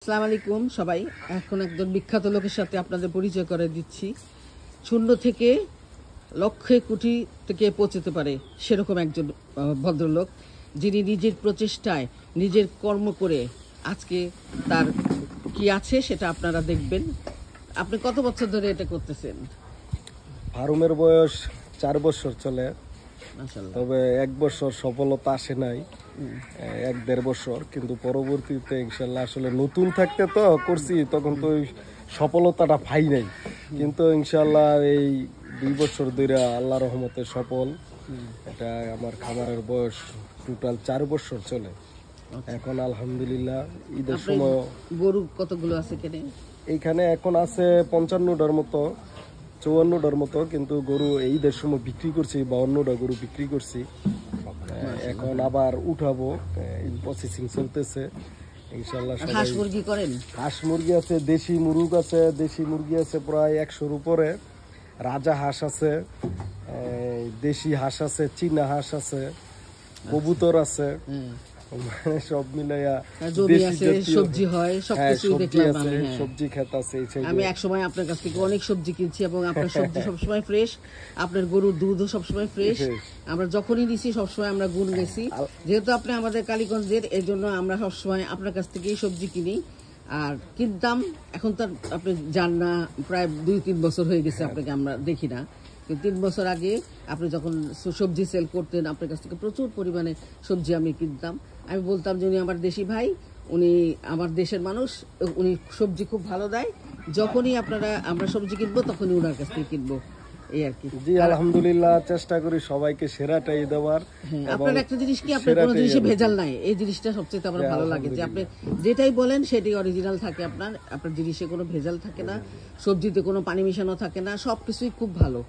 আসসালামু আলাইকুম সবাই। এখন একজন বিখ্যাত লোকের সাথে আপনাদের পরিচয় করে দিচ্ছি। শূন্য থেকে লক্ষে কোটি থেকে পৌঁছতে পারে সেরকম একজন ভদ্রলোক, যিনি নিজের প্রচেষ্টায় নিজের কর্ম করে আজকে তার কি আছে সেটা আপনারা দেখবেন। আপনি কত বছর ধরে এটা করতেছেন? ফার্মের বয়স 4 বছর চলে, মাশাআল্লাহ। তবে 1 বছর সফলতা আসে নাই, 1-1.5 বছর, কিন্তু পরবর্তীতে ইনশাল্লাহ আসলে নতুন থাকতে তো করছি, তখন তো ওই সফলতাটা পাই নাই, কিন্তু ইনশাল্লাহ এই 2 বছর ধরে আল্লাহ রহমতে সফল। এটা আমার খামারের বয়স টোটাল 4 বছর চলে। এখন আলহামদুলিল্লাহ ঈদের সময় গরু কতগুলো আছে এইখানে এখন আছে 55টার মতো, 54টার মতো, কিন্তু গরু এই ঈদের সময় বিক্রি করছি, 52টা গরু বিক্রি করছি। এখন আবার উঠাবো, প্রসেসিং চলতেছে ইনশাল্লাহ। হাঁস মুরগি করেন? হাঁস মুরগি আছে, দেশি মুরগ আছে, দেশি মুরগি আছে প্রায় 100-র উপরে, রাজা হাঁস আছে, দেশি হাঁস আছে, চীনা হাঁস আছে, কবুতর আছে, মানে সব মিলাইয়া সবজি হয়, সবকিছু দেখলাম আমি। সবজি ক্ষেত আছে। আমি একসময় আপনার কাছ থেকে অনেক সবজি কিনছি এবং আপনার সবজি সবসময় ফ্রেশ, আপনার গরুর দুধও সবসময় ফ্রেশ। আমরা যখনই নিছি সবসময় আমরা গুণ গেছি, যেহেতু আপনি আমাদের কালীগঞ্জের, এই জন্য আমরা সবসময় আপনার কাছ থেকেই সবজি কিনি। আর কিনতাম, এখন তো আপনি যান না, প্রায় 2-3 বছর হয়ে গেছে আপনাকে আমরা দেখি না। 3 বছর আগে আপনি যখন সবজি সেল করতেন, আপনার কাছ থেকে প্রচুর পরিমাণে সবজি আমি কিনতাম। আমি বলতাম যে উনি আমার দেশি ভাই, উনি আমার দেশের মানুষ, উনি সবজি খুব ভালো দেয়, যখনই আমরা সবজি কিনবো তখনই ওনার কাছ থেকে কিনবো, এই আর কি। জি আলহামদুলিল্লাহ, চেষ্টা করি সবাইকে সেরাটাই দেওয়ার। আপনার একটা জিনিস কি, আপনার কোনো জিনিসে ভেজাল নাই, এই জিনিসটা সবচেয়ে আমার ভালো লাগে, যে আপনি যেটাই বলেন সেটাই অরিজিনাল থাকে। আপনার জিনিসে কোনো ভেজাল থাকে না, সবজিতে কোনো পানি মিশানো থাকে না, সবকিছুই খুব ভালো।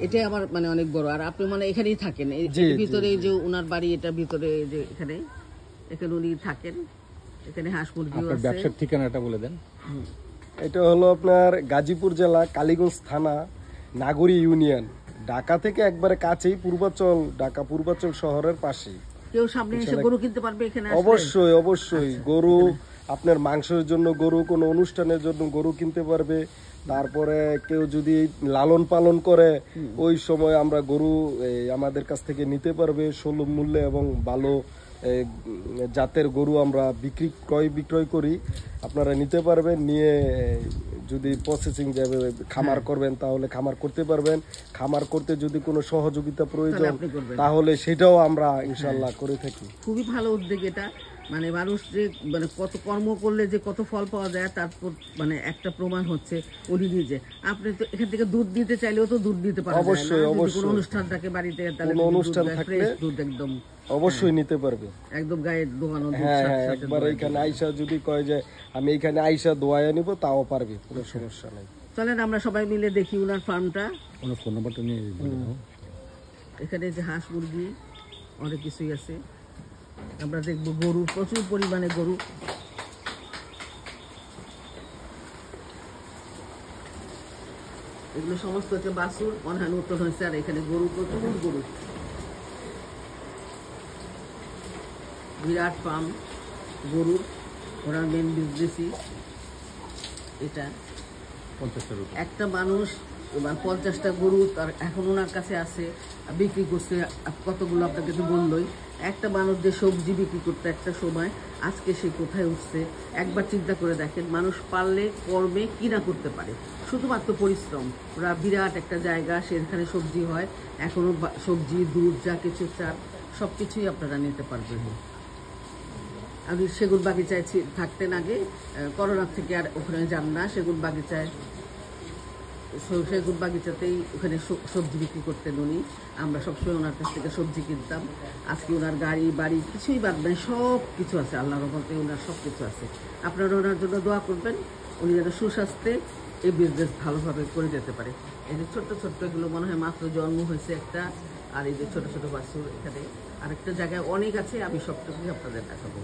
এটাই আমার মানে অনেক বড়। আর আপনি মানে এখানেই থাকেন, ভিতরে যে ওনার বাড়ি, এটা ভিতরে যে এখানে উনি থাকেন, এখানে হাঁস মুরগিও আছে। ব্যবসার ঠিকানাটা বলে দেন। এটা হলো আপনার গাজীপুর জেলা, কালীগঞ্জ থানা, নাগরী ইউনিয়ন, ঢাকা থেকে একবারে কাছেই, পূর্বাচল, ঢাকা পূর্বাচল শহরের পাশেই। কেউ সামনে এসে গরু কিনতে পারবে এখানে? অবশ্যই অবশ্যই। গরু আপনার মাংসের জন্য গরু, কোনো অনুষ্ঠানের জন্য গরু কিনতে পারবে। তারপরে কেউ যদি লালন পালন করে, ওই সময় আমরা গরু আমাদের কাছ থেকে নিতে পারবে সুলভ মূল্যে, এবং ভালো জাতের গরু আমরা ক্রয় বিক্রয় করি, আপনারা নিতে পারবেন। নিয়ে যদি প্রসেসিং যাবে খামার করবেন তাহলে খামার করতে পারবেন। খামার করতে যদি কোনো সহযোগিতা প্রয়োজন তাহলে সেটাও আমরা ইনশাল্লাহ করে থাকি। খুবই ভালো উদ্যোগ এটা। মানে মানুষ যে মানে কত কর্ম করলে যে কত ফল পাওয়া যায়, তারপর মানে একটা প্রমাণ হচ্ছে উনি নিজে। আপনি তো এখান থেকে দুধ দিতে চাইলেও তো দুধ দিতে পারবেন। অবশ্যই অবশ্যই। কোনো অনুষ্ঠান থাকে বাড়িতে, তাহলে কোনো অনুষ্ঠান থাকলে দুধ একদম অবশ্যই নিতে পারবে, একদম গায়ে দোয়ানো দুধ। হ্যাঁ হ্যাঁ, একবার এখানে আইসা যদি কয় যে আমি এখানে আইসা দোয়াইয়া নিব, তাও পারবে, কোনো সমস্যা নাই। চলেন আমরা সবাই মিলে দেখি উনার ফার্মটা। ওনার ফোন নাম্বারটা নিয়ে এখানে যে হাঁস মুরগি অনেক কিছুই আছে, আমরা দেখবো গরু, প্রচুর পরিমাণে গরু। এগুলো সমস্ত হচ্ছে বাছুর, মনে হয় নতুন হয়েছে। আর এখানে গরু, প্রচুর গরু, বিরাট ফার্ম গরুর। ওনার মেন বিজনেসই এটা। একটা মানুষ 50টা গরু তার এখন ওনার কাছে আছে, বিক্রি করছে কতগুলো আপনাকে তো বললোই। একটা মানুষ যে সবজি বিক্রি করতে একটা সময়, আজকে সে কোথায় উঠছে একবার চিন্তা করে দেখেন। মানুষ পারলে কর্মে কি না করতে পারে, শুধুমাত্র পরিশ্রম। ওরা বিরাট একটা জায়গা, সেখানে সবজি হয়, এখনো সবজি, দুধ, যা কিছু চান সব কিছুই আপনারা নিতে পারবেন। আমি সেগুন বাগিচায় থাকতেন আগে, করোনার থেকে আর ওখানে যান না। সেগুন বাগিচাতেই ওখানে সবজি বিক্রি করতেন উনি। আমরা সবসময় ওনার কাছ থেকে সবজি কিনতাম। আজকে ওনার গাড়ি বাড়ি কিছুই বাদ নাই, সব কিছু আছে, আল্লাহর রহমতে ওনার সব কিছু আছে। আপনারা ওনার জন্য দোয়া করবেন, উনি যেন সুস্বাস্থ্যে এই বিজনেস ভালোভাবে করে যেতে পারে। এই যে ছোট্ট ছোট্ট এগুলো মনে হয় মাত্র জন্ম হয়েছে একটা, আর এই যে ছোট ছোট বাছুর, এখানে আরেকটা জায়গায় অনেক আছে, আমি সবটুকুই আপনাদের দেখাবো।